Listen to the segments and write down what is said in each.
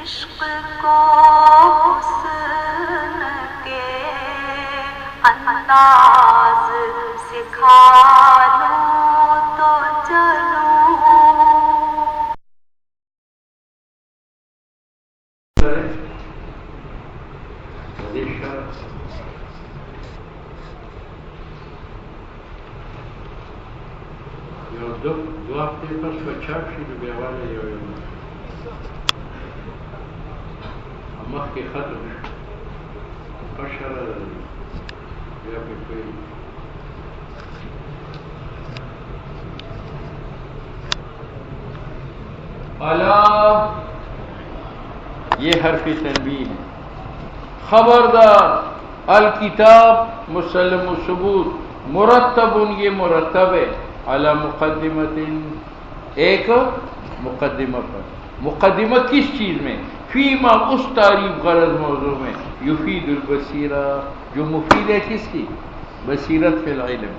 عشق کو حسن کے انداز سکھا لوں تو چلوں. دو هفته پس به چاپ شي نو بیا والا یو مخکې ختم شو پشره بیا پې کوي. الا یہ حرف تنبیہ ہے. خبردار الکتاب مسلم الثبوت مرتب یہ مرتب ہے علی مقدمت ایک مقدمہ پر. مقدمہ کس چیز میں؟ فیما اس تعریف غرض موضوع میں یفید البصیرہ جو مفید ہے کس کی؟ بصیرت فی العلم.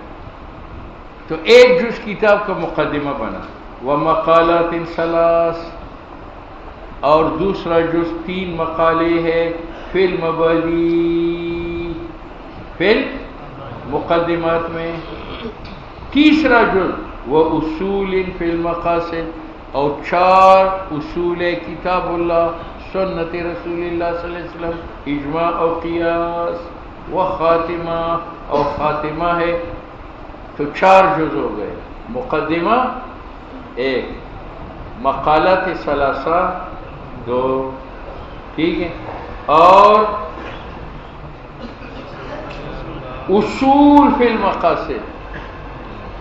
تو ایک جز کتاب کا مقدمہ بنا ومقالات ثلاث اور دوسرا جز 3 مقالے ہے فی المبادی فی مقدمات میں. تیسرا جز وہ اصول فی المقاصد اور 4 اصول کتاب اللہ سنت رسول اللہ صلی اللہ علیہ وسلم اجماع اور قیاس و خاتمہ اور خاتمہ ہے. تو 4 جز ہو گئے. مقدمہ 1 مقالات ثلاثہ 2 ٹھیک ہے اور اصول فی المقاصد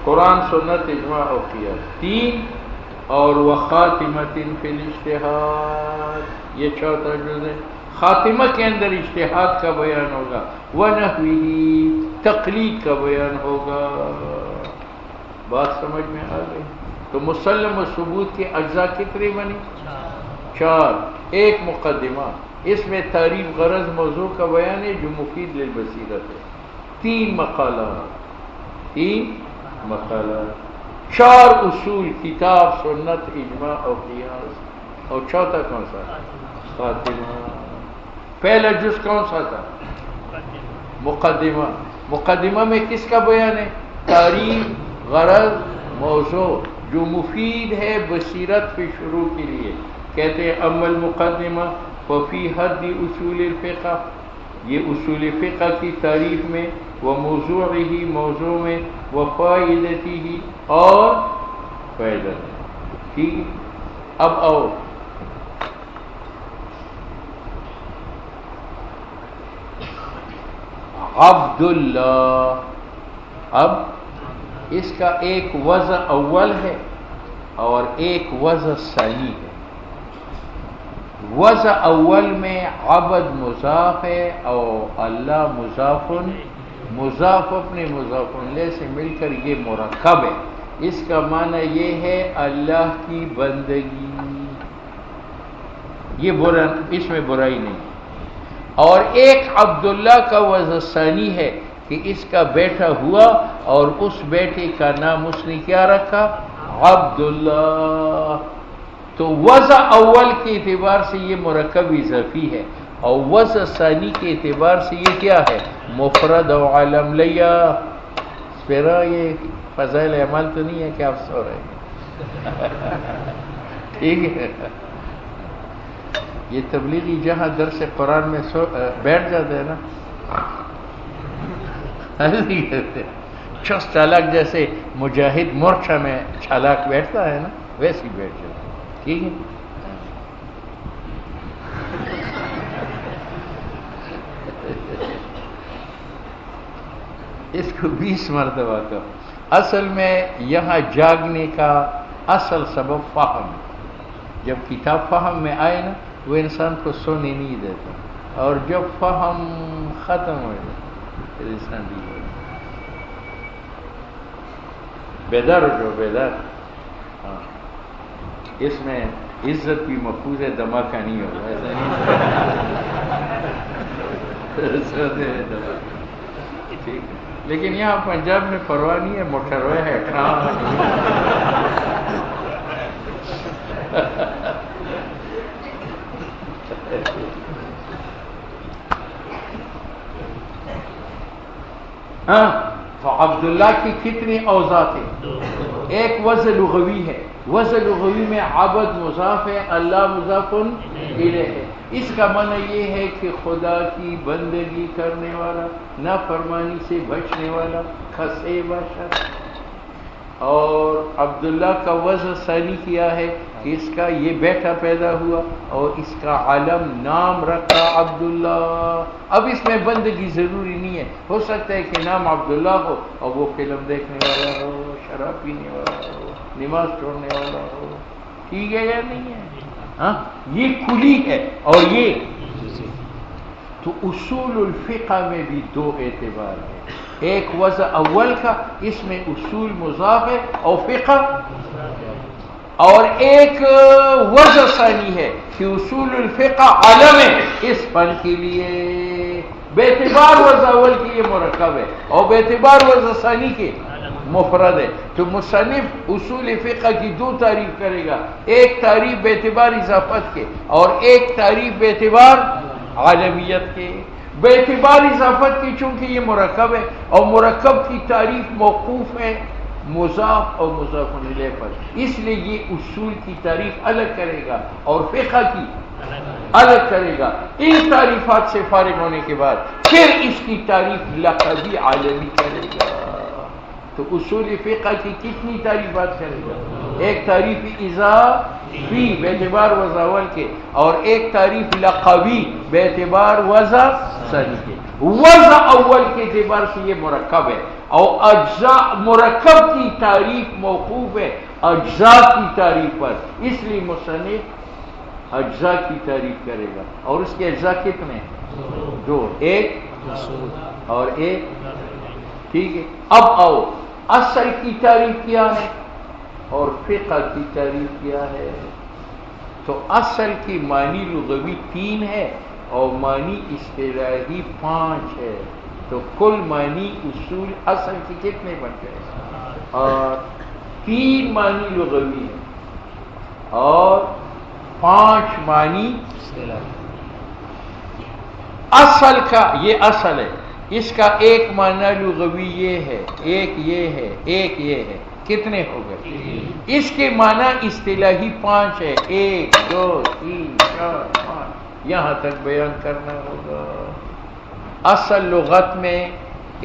قرآن سنت اجماع اور قیاس 3 اور وخاتمۃ فی الاجتہاد یہ 4تھا جز ہے. خاتمہ کے اندر اجتہاد کا بیان ہوگا ونحوہ تقلید کا بیان ہوگا. بات سمجھ میں آ گئی؟ تو مسلم و ثبوت کے اجزاء کتنے بنی؟ 4. ایک مقدمہ اس میں تعریف غرض موضوع کا بیان ہے جو مفید للبصیرت ہے. 3 مقالات 4 اصول کتاب سنت اجماع اور قیاس اور 4تھا کون سا؟ خاتمہ. پہلا جز کون سا تھا؟ مقدمہ. مقدمہ میں کس کا بیان ہے؟ تعریف غرض موضوع جو مفید ہے بصیرت پہ شروع کے لیے. کہتے ہیں اما المقدمہ وفی حد اصول الفقہ یہ اصول فقہ کی تعریف میں وہ موضوع ہی موضوع میں وہ فائدتی ہی اور فائدہ. ٹھیک ہے اب آؤ عبداللہ. اب اس کا ایک وضع اول ہے اور ایک وضع ثانی ہے. وضع اول میں عبد مضاف ہے اور اللہ مضاف اپنے مضاف الیہ سے مل کر یہ مرکب ہے. اس کا معنی یہ ہے اللہ کی بندگی. یہ اس میں برائی نہیں. اور ایک عبداللہ کا وضع ثانی ہے کہ اس کا بیٹا ہوا اور اس بیٹے کا نام اس نے کیا رکھا؟ عبداللہ. تو وضع اول کے اعتبار سے یہ مرکب اضافی ہے اور وضع ثانی کے اعتبار سے یہ کیا ہے؟ مفرد و علم لیا. پھر یہ فضائل اعمال تو نہیں ہے کہ آپ سو رہے ہیں. ٹھیک ہے یہ تبلیغی جہاں درس قرآن میں بیٹھ جاتے ہیں نا چست چالاک جیسے مجاہد مورچہ میں چالاک بیٹھتا ہے نا ویسے ہی بیٹھ جاتے. ٹھیک ہے اس کو 20 مرتبہ کا. اصل میں یہاں جاگنے کا اصل سبب فہم. جب کتاب فہم میں آئے نا وہ انسان کو سونے نہیں دیتا اور جب فہم ختم ہو جائے پھر انسان بھی بیدار ہو جو بیدار. ہاں اس میں عزت بھی محفوظ ہے دھماکہ نہیں ہوگا. ایسا نہیں ٹھیک ہے. لیکن یہاں پنجاب میں پرواہ نہیں ہے موٹروے ہے ہاں تو عبداللہ کی کتنی اوضاع تھے؟ ایک وضع لغوی ہے، وضع لغوی میں عبد مضاف ہے، اللہ مضاف الیہ ہے۔ اس کا معنی یہ ہے کہ خدا کی بندگی کرنے والا، نافرمانی سے بچنے والا، خسے باشد۔ اور عبداللہ کا وضع ثانی کیا ہے کہ اس کا یہ بیٹا پیدا ہوا اور اس کا علم نام رکھا عبداللہ۔ اب اس میں بندگی ضروری نہیں ہے، ہو سکتا ہے کہ نام عبداللہ ہو اور وہ فلم دیکھنے والا ہو، شراب پینے والا ہو، نماز چھوڑنے والا ہو، ٹھیک ہے یا نہیں ہے؟ ہاں یہ کھلی ہے۔ اور یہ تو اصول الفقہ میں بھی دو اعتبار ہے، ایک وضع اول کا اس میں اصول مضاف ہے اور فقہ، اور ایک وضع ثانی ہے کہ اصول الفقہ علم ہے اس فن کے لیے، بے اعتبار وضع اول کی یہ مرکب ہے اور بے اعتبار وضع ثانی کے مفرد ہے۔ تو مصنف اصول فقہ کی دو تعریف کرے گا، ایک تعریف بے اعتبار اضافت کے اور ایک تعریف بے اعتبار عالمیت کے۔ بے اعتبار اضافت کی چونکہ یہ مرکب ہے اور مرکب کی تعریف موقوف ہے مضاف اور مضاف الیہ پر، اس لیے یہ اصول کی تعریف الگ کرے گا اور فقہ کی الگ کرے گا۔ ان تعریفات سے فارغ ہونے کے بعد پھر اس کی تعریف لقبی عالمی کرے گا۔ تو اصول فقہ کی کتنی تعریفات کرے گا؟ ایک تعریف اضافی بے اعتبار وضع اول کے اور ایک تعریف لقبی بے اعتبار وضع ثانی کے۔ وضع اول کے اعتبار سے یہ مرکب ہے اور اجزاء مرکب کی تعریف موقوف ہے اجزاء کی تعریف پر، اس لیے مصنف اجزاء کی تعریف کرے گا۔ اور اس کے اجزاء کتنے ہیں؟ دو، ایک اور ایک، ٹھیک ہے۔ اب آؤ اصل کی تعریف کیا ہے اور فقہ کی تعریف کیا ہے؟ تو اصل کی معنی لغوی 3 ہے اور معنی اصطلاحی 5 ہے، تو کل معنی اصول اصل کی کتنے بن گئے؟ اور 3 معنی لغوی ہے اور 5 معنی اصل کا۔ یہ اصل ہے، اس کا ایک معنی لغوی یہ ہے، ایک یہ ہے، ایک یہ ہے، کتنے ہو گئے؟ اس کے معنی اصطلاحی 5 ہے، 1 2 3 4 5، یہاں تک بیان کرنا ہوگا۔ اصل لغت میں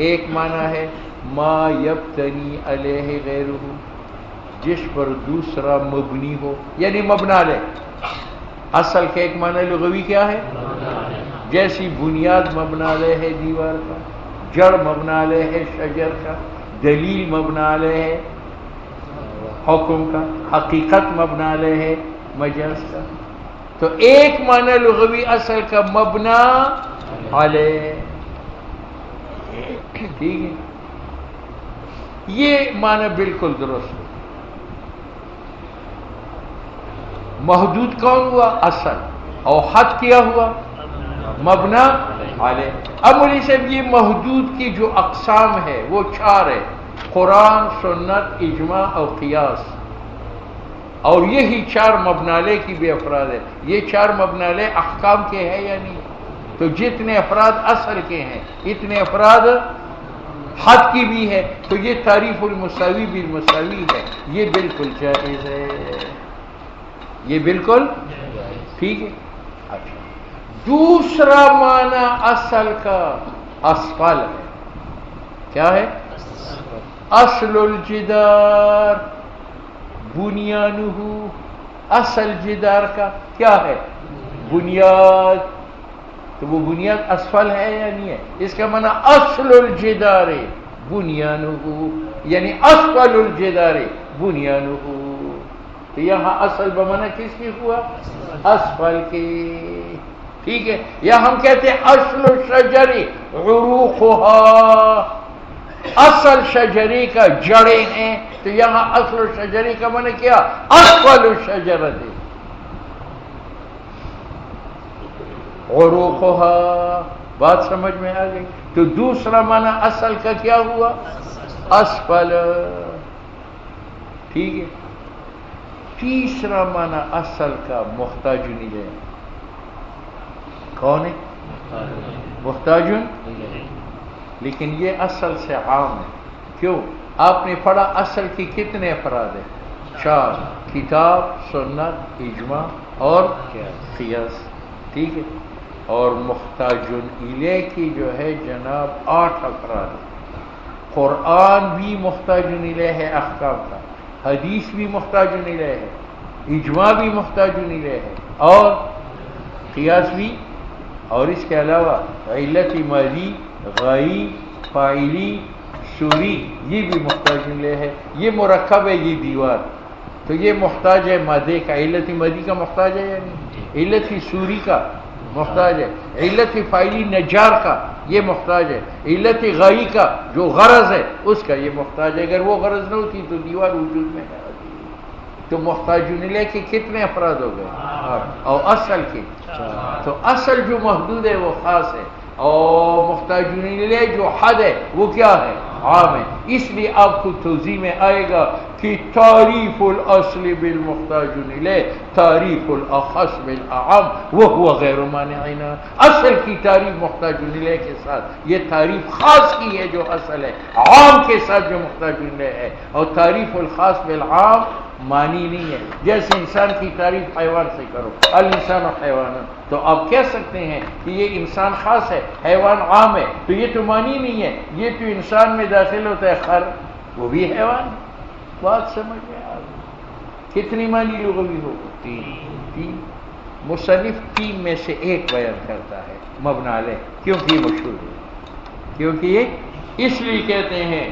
ایک معنی ہے ما یبتنی علیہ غیرہ، جس پر دوسرا مبنی ہو، یعنی مبنا علیہ۔ اصل کا ایک معنی لغوی کیا ہے؟ جیسی بنیاد مبنا علیہ ہے دیوار کا، جڑ مبنا علیہ ہے شجر کا، دلیل مبنا علیہ ہے حکم کا، حقیقت مبنا علیہ ہے مجاز کا۔ تو ایک معنی لغوی اصل کا مبنا علیہ، ٹھیک ہے، یہ معنی بالکل درست ہے۔ محدود کون ہوا؟ اصل، اور حد کیا ہوا؟ مبنا علیہ۔ اب مولوی صاحب یہ محدود کی جو اقسام ہے وہ 4 ہے، قرآن، سنت، اجماع اور قیاس، اور یہی 4 مبنا علیہ کی بھی افراد ہے۔ یہ 4 مبنا علیہ احکام کے ہیں یا نہیں؟ تو جتنے افراد اصل کے ہیں اتنے افراد حد کی بھی ہے، تو یہ تعریف المساوی بالمساوی ہے، یہ بالکل جائز ہے، یہ بالکل ٹھیک ہے۔ اچھا، دوسرا معنی اصل کا اسفل ہے، کیا ہے؟ اصل الجدار بنیانہ، اصل جدار کا کیا ہے؟ بنیاد، تو وہ بنیاد اسفل ہے یا نہیں ہے؟ اس کا معنی اصل الجدار بنیانہ، یعنی اسفل الجدار بنیانہ۔ تو یہاں اصل بمعنی کس کی ہوا؟ اسفل کی، ٹھیک ہے۔ یا ہم کہتے ہیں اصل الشجر عروقها، اصل شجری کا جڑیں ہیں، تو یہاں اصل الشجری کا معنی کیا؟ اسفل الشجرۃ عروقها، بات سمجھ میں آ گئی؟ تو دوسرا معنی اصل کا کیا ہوا؟ اسفل، ٹھیک ہے۔ تیسرا معنی اصل کا محتاج الیہ، کون ہے؟ محتاج لیکن یہ اصل سے عام ہے. کیوں؟ آپ نے پڑھا اصل کی کتنے افراد ہیں؟ 4: کتاب، سنت، اجماع اور قیاس. ٹھیک ہے. اور محتاج الیہ کی جو ہے جناب 8 افراد ہیں. قرآن بھی محتاج الیہ ہے احکام کا، حدیث بھی محتاج الیہ ہے، اجماع بھی محتاج الیہ ہے، اور قیاس بھی. اور اس کے علاوہ علت ماضی، غائی، فاعلی، سوری یہ بھی محتاج الیہ ہے. یہ مرکب ہے، یہ دیوار، تو یہ محتاج ہے مادے کا. علت ماضی کا محتاج ہے یا نہیں؟ علت سوری کا محتاج ہے. علت فاعلی نجار کا یہ محتاج ہے. علت غائی کا جو غرض ہے اس کا یہ محتاج ہے. اگر وہ غرض نہ ہوتی تو دیوار وجود میں نہ آتی. تو محتاج الیہ کے کتنے افراد ہو گئے؟ اور اصل کے. تو اصل جو محدود ہے وہ خاص ہے، اور محتاج الیہ جو حد ہے وہ کیا ہے؟ عام ہے. اس لیے آپ کو توضیح میں آئے گا کہ تعریف الاصل بالمحتاج الیہ تعریف الاخص بالاعم وهو غیر مانع. اصل کی تعریف محتاج الیہ کے ساتھ یہ تعریف خاص کی ہے جو اصل ہے، عام کے ساتھ جو محتاج الیہ ہے. اور تعریف الخاص بالعام معنی نہیں ہے. جیسے انسان کی تعریف حیوان سے کرو، الانسان حیوان، تو آپ کہہ سکتے ہیں کہ یہ انسان خاص ہے، حیوان عام ہے، تو یہ تو معنی نہیں ہے. یہ تو انسان میں داخل ہوتا ہے خر، وہ بھی حیوان. بات سمجھ میں آ گئی؟ کتنی معنی لغوی ہو؟ 3. مصنف 3 میں سے ایک بیان کرتا ہے مبنی علیہ، کیونکہ یہ مشہور ہے. کیونکہ یہ اس لیے کہتے ہیں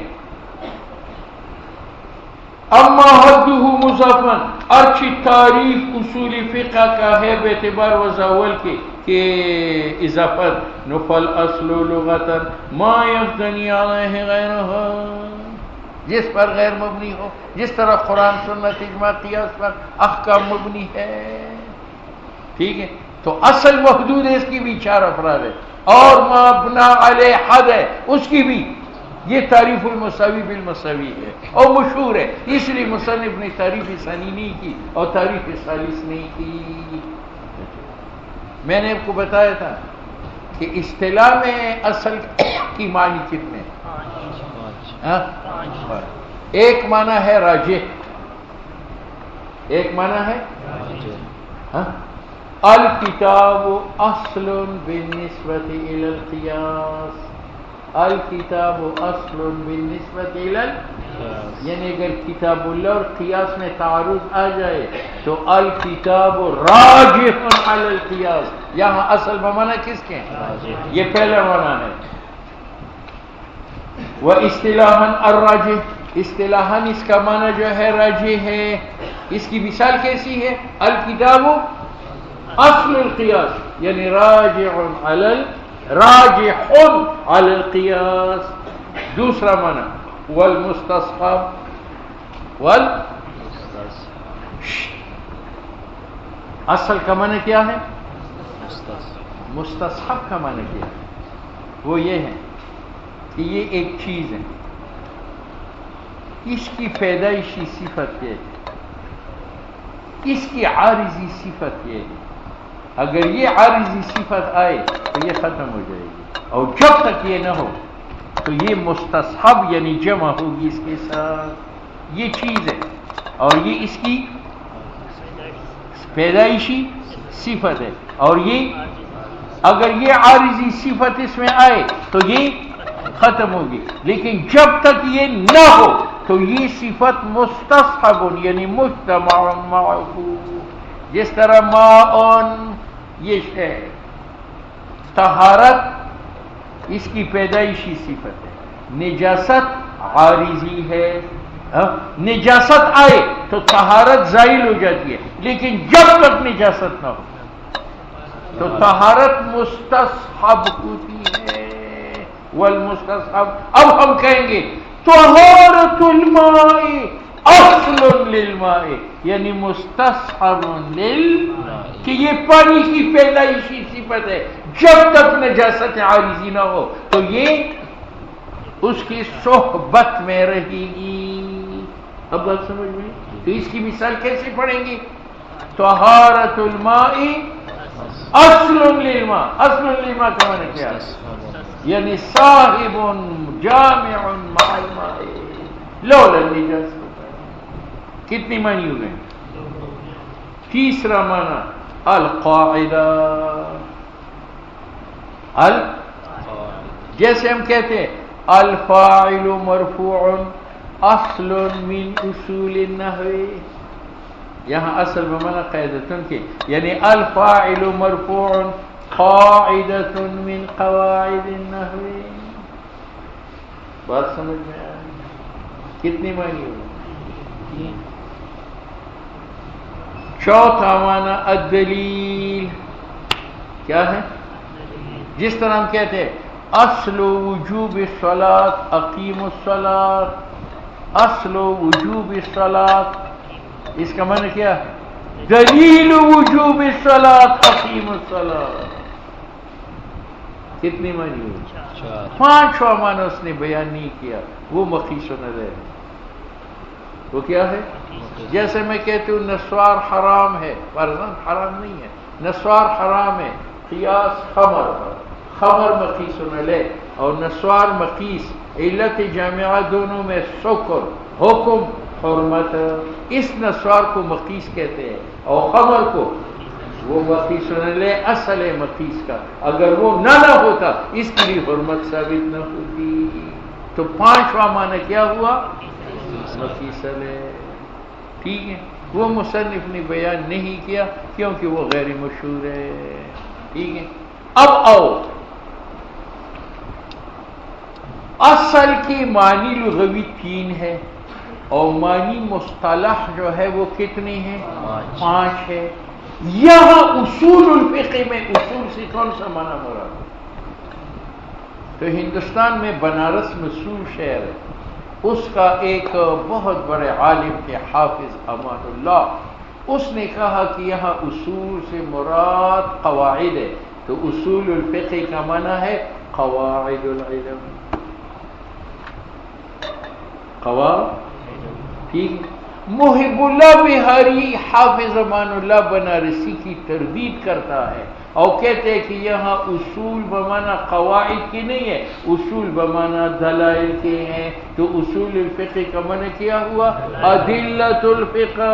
اما حدہ مضافن، اچھی تعریف اصول فقہ کا ہے بے اعتبار وضاول کے کہ اضافت نفل اصل لغتا ما یبتنی علیہ غیرہ، جس پر غیر مبنی ہو، جس طرح قرآن، سنت، اجماع، قیاس پر احکام مبنی ہے. ٹھیک ہے. تو اصل محدود ہے، اس کی بھی 4 افراد ہے، اور مبنا علیہ حد ہے اس کی بھی. یہ تعریف المساوی بالمساوی ہے اور مشہور ہے. اس لیے مصنف نے تعریف ثانی نہیں کی اور تعریف ثالث نہیں کی. میں نے آپ کو بتایا تھا کہ اصطلاح میں اصل کی معنی کتنے؟ ایک معنی ہے راجح، ایک معنی ہے الکتاب اصل بالنسبت الی القیاس. الکتاب اصل بالنسبت الی، یعنی اگر کتاب اللہ اور قیاس میں تعارض آ جائے تو الکتاب راجح علی القیاس. یہاں اصل بمعنی کس کے ہیں؟ یہ پہلا معنی ہے. واصطلاحاً الراجح، اصطلاحاً اس کا معنی جو ہے راجح ہے. اس کی مثال کیسی ہے؟ الکتاب اصل القیاس، یعنی راجح علی القیاس. دوسرا معنی والمستصحب، اصل کا معنی کیا ہے؟ مستصحب کا معنی کیا ہے؟ وہ یہ ہے کہ یہ ایک چیز ہے، اس کی پیدائشی صفت یہ ہے، اس کی عارضی صفت یہ ہے. اگر یہ عارضی صفت آئے تو یہ ختم ہو جائے گی، اور جب تک یہ نہ ہو تو یہ مستصحب یعنی جمع ہوگی اس کے ساتھ. یہ چیز ہے اور یہ اس کی پیدائشی صفت ہے، اور یہ اگر یہ عارضی صفت اس میں آئے تو یہ ختم ہوگی. لیکن جب تک یہ نہ ہو تو یہ صفت مستصحب یعنی مجتمع معه. جس طرح ماء یہ ہے، طہارت اس کی پیدائشی صفت ہے، نجاست عارضی ہے. نجاست آئے تو طہارت زائل ہو جاتی ہے، لیکن جب تک نجاست نہ ہو تو طہارت مستصحب ہوتی ہے. والمستصحب، اب ہم کہیں گے طہارت الماء اصل للماء، یعنی مستصحب کہ یہ پانی کی پیدائشی صفت ہے. جب تک نجاست عارضی نہ ہو تو یہ اس کی صحبت میں رہے گی. اب بات سمجھ میں؟ تو اس کی مثال کیسے پڑھیں گی؟ طہارت الماء اصل للماء. اصل للماء کا معنی کیا ہے؟ یعنی صاحب جامع مع الماء لولا النجاسة. کتنی معنی ہوئے؟ تیسرا معنی القاعدہ. جیسے ہم کہتے ہیں الفاعل مرفوع اصل من اصول النحو، یہاں اصل بمعنی قاعدتن کے، یعنی الفاعل مرفوع قاعدۃ من قواعد النحو. بات سمجھ میں آئی؟ کتنی معنی ہوئی؟ چوتھا معنی الدلیل. کیا ہے؟ جس طرح ہم کہتے ہیں اصل وجوب الصلاۃ اقیم الصلاۃ، اصل وجوب الصلاۃ، اس کا معنی کیا ہے؟ دلیل وجوب الصلاۃ اقیم الصلاۃ. کتنی معنی ہوئی؟ پانچواں معنی اس نے بیان نہیں کیا، وہ مقیس نظر. وہ کیا ہے؟ جیسے میں کہتی ہوں نسوار حرام ہے، فرضاً حرام نہیں ہے، نسوار حرام ہے، قیاس خمر پر، خمر مقیس نلے اور نسوار مقیس، علت جامعہ دونوں میں سکر، حکم حرمت. اس نسوار کو مقیس کہتے ہیں اور خمر کو وہ مقیس نلے اصل ہے مقیس کا، اگر وہ نہ ہوتا اس کے لیے حرمت ثابت نہ ہوتی. تو پانچواں معنی کیا ہوا؟ مقیس نلے. ٹھیک ہے، وہ مصنف نے بیان نہیں کیا کیونکہ وہ غیر مشہور ہے. ٹھیک ہے، اب آؤ اصل کی معنی لغوی 3 ہے اور معنی مصطلح جو ہے وہ کتنے ہیں؟ 5 ہے. یہاں اصول الفقہ میں اصول سے کون سا معنی مراد؟ تو ہندوستان میں بنارس مشہور شہر ہے، اس کا ایک بہت بڑے عالم کے حافظ امان اللہ، اس نے کہا کہ یہاں اصول سے مراد قواعد ہے، تو اصول الفقہ کا معنی ہے قواعد العلم. ٹھیک. محب اللہ بہاری حافظ امان اللہ بنارسی کی تردید کرتا ہے اور کہتے ہیں کہ یہاں اصول بمعنی قواعد کی نہیں ہے، اصول بمعنی دلائل کے ہیں. تو اصول الفقہ کا معنی کیا ہوا؟ ادلۃ الفقہ.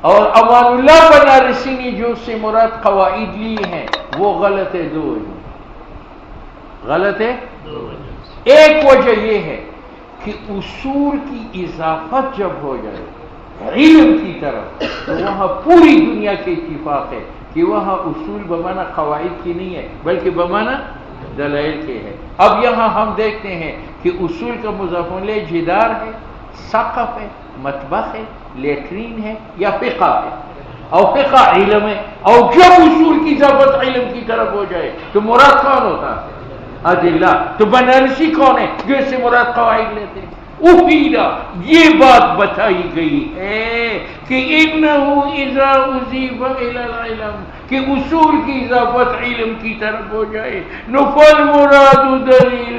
اور امان اللہ بنارسی نے جو سے مراد قواعد لی ہیں وہ غلط ہے. دو غلط ہے. ایک وجہ یہ ہے کہ اصول کی اضافت جب ہو جائے علم کی طرف تو وہاں پوری دنیا کے اتفاق ہے کہ وہاں اصول بمعنی قواعد کی نہیں ہے بلکہ بمعنی دلائل کے ہے. اب یہاں ہم دیکھتے ہیں کہ اصول کا مضاف الیہ جدار ہے، سقف ہے، مطبخ ہے، لیٹرین ہے یا فقہ ہے، اور فقہ علم ہے. اور جب اصول کی اضافت علم کی طرف ہو جائے تو مراد کون ہوتا ہے؟ ادلہ. تو بنارسی کون ہے جو اس سے مراد قواعد لیتے ہیں؟ افیدہ. یہ بات بتائی گئی ہے کہ انہو اذا اضیف الی العلم، کہ اصول کی اضافت علم کی طرف ہو جائے نفل مراد دلیل،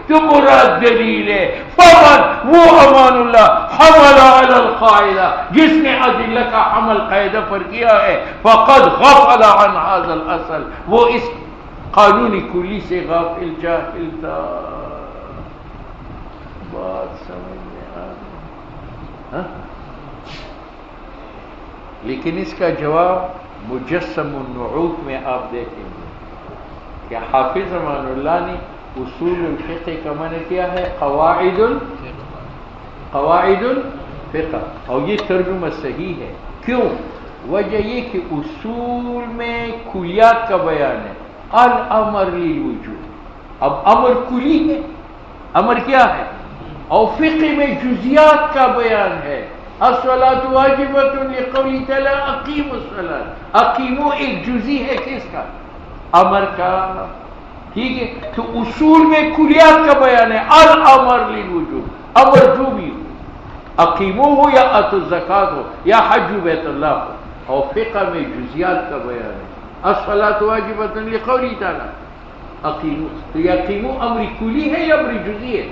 تو مراد دلیل ہے. فمن وہ امان اللہ حمل علی القاعدہ، جس نے ادلہ کا حمل قاعدہ پر کیا ہے، فقد غفل عن هذا الاصل، وہ اس قانونی کلی سے غافل جاہل تھا. بات سمجھ میں آ گئی؟ لیکن اس کا جواب مجسم النعوت میں آپ دیکھیں گے کہ حافظ امان اللہ نے اصول الفقہ کا معنی کیا ہے؟ قواعد الفقہ. اور یہ ترجمہ صحیح ہے. کیوں؟ وجہ یہ کہ اصول میں کلیات کا بیان ہے، الامر للوجوب. اب امر کلی ہے، امر کیا ہے؟ اور فقہ میں جزیات کا بیان ہے. الصلاۃ واجبۃ لقول تعالی اقیموا الصلاۃ. اقیموا ایک جزی ہے کس کا؟ امر کا. ٹھیک ہے. تو اصول میں کلیات کا بیان ہے، الامر للوجوب، امر جو بھی ہو، اقیموا ہو یا اتوا الزکات ہو یا حج بیت اللہ ہو. اور فقہ میں جزیات کا بیان ہے، الصلاۃ واجبۃ لقول تعالی اقیموا. تو یہ اقیموا امر کلی ہے یا امر جزئی ہے؟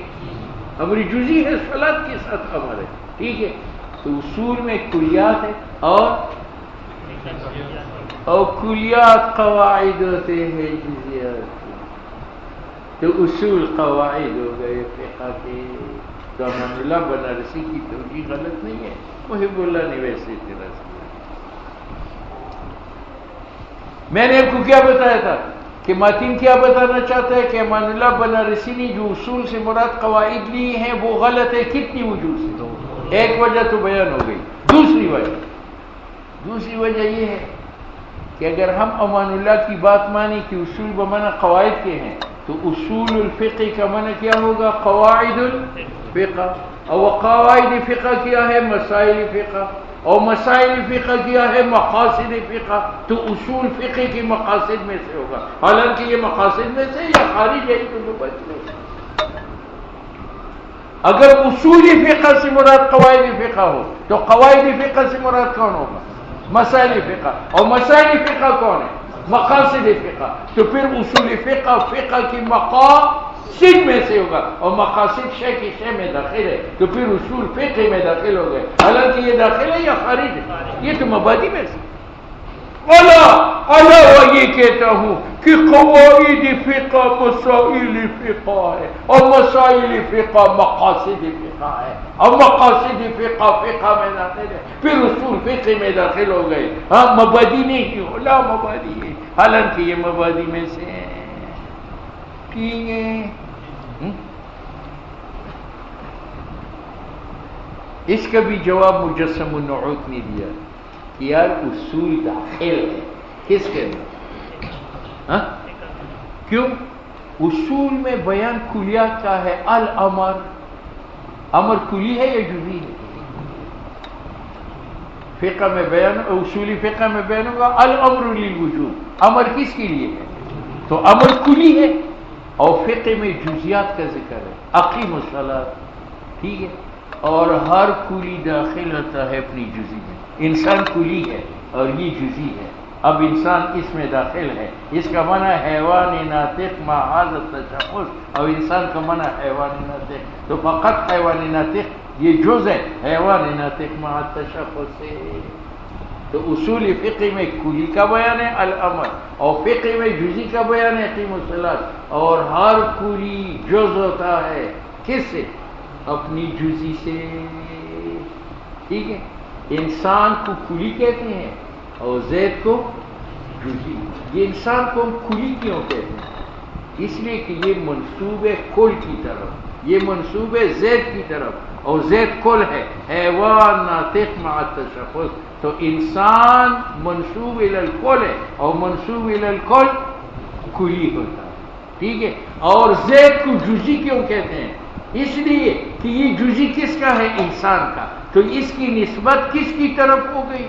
امر جزئی ہے، صلاۃ کے ساتھ امر ہے. ٹھیک ہے. تو اصول میں کلیات ہے اور اور کلیات قواعد ہوتے ہیں جزیات، تو اصول قواعد ہو گئے فقہ کے. تو امان اللہ بنارسی کی توجیہ غلط نہیں ہے، محب اللہ نے ویسے اعتراض کیا. میں نے آپ کو کیا بتایا تھا کہ ماتین کیا بتانا چاہتا ہے کہ امان اللہ بنارسی نے جو اصول سے مراد قواعد لی ہیں وہ غلط ہے. کتنی وجوہ سے؟ ایک وجہ تو بیان ہو گئی. دوسری وجہ یہ ہے کہ اگر ہم امان اللہ کی بات مانیں کہ اصول بمعنی قواعد کے ہیں تو اصول الفقہ کا معنی کیا ہوگا؟ قواعد الفقہ. اور قواعد فقہ کیا ہے؟ مسائل فقہ. اور مسائل فقہ کیا ہے؟ مقاصد فقہ. تو اصول فقہ کی مقاصد میں سے ہوگا، حالانکہ یہ مقاصد میں سے یا خارج ہے تو بچ نہیں. اگر اصول فقہ سے مراد قواعد فقہ ہو تو قواعد فقہ سے مراد کون ہوگا؟ مسائل فقہ. اور مسائل فقہ کون ہے؟ مقاصد فقہ. تو پھر اصول فقہ فقہ کی مقاصد میں سے ہوگا، اور مقاصد شے کی شے میں داخل ہے تو پھر اصول فقہ میں داخل ہو گئے، حالانکہ یہ داخل ہے یا خارج ہے؟ یہ تو مبادی میں سے. اللہ یہ کہتا ہوں کہ قواعد فقہ مسائل فقہ ہے، اور مسائل فقہ مقاصد فقہ ہے، اور مقاصد فقہ فقہ میں داخل ہے، پھر اصول فقہ میں داخل ہو گئے. ہاں مبادی نہیں ہو، لا مبادی ہے، حالانکہ یہ مبادی میں سے ہے. ٹھیک ہے. اس کا بھی جواب مجسم النعوت نے دیا کہ یار اصول داخل ہے کس کے اندر؟ کیوں؟ اصول میں بیان کلیات کا ہے. الامر، امر کلی ہے یا جزئی ہے؟ فقہ میں بیان، اصولی فقہ میں بیان ہوگا الامر للوجوب، امر کس کے لیے ہے؟ تو امر کلی ہے. اور فقہ میں جزیات کا ذکر ہے، اقیم الصلاۃ. ٹھیک ہے. اور ہر کلی داخل ہوتا ہے اپنی جزئی میں. انسان کلی ہے اور یہ جزئی ہے. اب انسان اس میں داخل ہے، اس کا معنی حیوان ناطق ما هذا التشخص، اور انسان کا معنی حیوان ناطق. تو فقط حیوان ناطق یہ جز ہے، حیوان ناطق ما التشخص سے. تو اصول فقہ میں کلی کا بیان ہے الامر، اور فقہ میں جزئی کا بیان ہے اقیم الصلاۃ. اور ہر کلی جز ہوتا ہے کس سے؟ اپنی جزئی سے. ٹھیک ہے. انسان کو کلی کہتے ہیں اور زید کو جزئی. یہ انسان کو ہم کلی کیوں کہتے ہیں؟ اس لیے کہ یہ منسوب ہے کل کی طرف، یہ منسوب ہے زید کی طرف، اور زید کل ہے، حیوان ناطق مع التشخص. تو انسان منسوب الی الکل ہے اور منسوب الی الکل کلی ہوتا ہے. ٹھیک ہے. اور زید کو جزئی کیوں کہتے ہیں؟ اس لیے کہ یہ جزئی کس کا ہے؟ انسان کا. تو اس کی نسبت کس کی طرف ہو گئی؟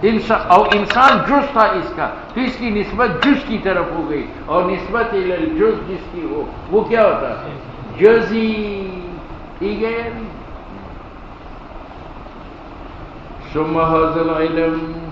انسان. اور انسان جز تھا اس کا، تو اس کی نسبت جز کی طرف ہو گئی. اور نسبت الی الجز جس کی ہو وہ کیا ہوتا ہے؟ جزئی. ٹھیک ہے. ثم هذا العلم